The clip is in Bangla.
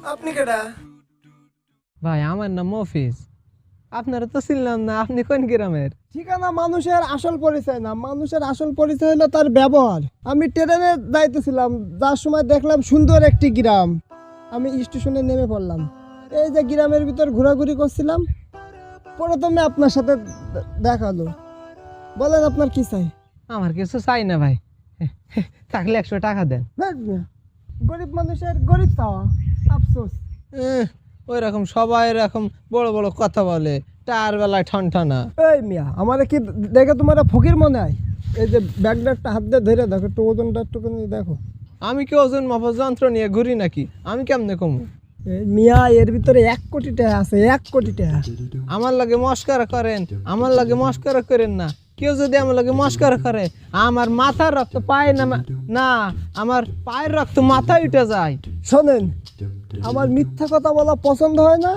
আপনি কেডা? ভাই আমার নাম মফিজ। আপনারা তো চিনলাম না, আপনি কোন গ্রামের? ঠিকানা মানুষের আসল পরিচয় না, মানুষের আসল পরিচয় হলো তার ব্যবহার। আমি ট্রেনে যাইতেছিলাম, যার সময় দেখলাম সুন্দর একটি গ্রাম। আমি স্টেশনে নেমে পড়লাম। এই যে গ্রামের ভিতর ঘোরাঘুরি করছিলাম, প্রথমে আপনার সাথে দেখা হলো। বলেন আপনার কি চাই? আমার কিছু চাই না ভাই, থাকলে 100 টাকা দেন। হ্যাঁ, গরিব মানুষের গরিব চাওয়া আফসোস। ওই রকম সবাই এরকম বড় বড় কথা বলে, টার বেলায় ঠনঠনা। এই মিয়া, আমারে কি দেখে তোমার ফকির মনে হয়? এই যে ব্যাগটা একটা হাত দিয়ে ধরে দেখো, একটু ওজনটা একটুখানি দেখো। আমি কি ওজন মাপার যন্ত্র নিয়ে ঘুরি নাকি? আমি কেমনে কমু? এই মিয়া, এর ভিতরে 1 কোটি টাকা আছে, 1 কোটি টাকা। আমার লাগে মস্করা করেন, আমার লাগে মস্করা করেন না। কেউ যদি আমার লাগে মস্করা করে, আমার মাথার রক্ত পায়ে না, আমার পায়ের রক্ত মাথায় উঠে যায়। শোনেন, আমার মিথ্যা কথা বলা পছন্দ হয় না।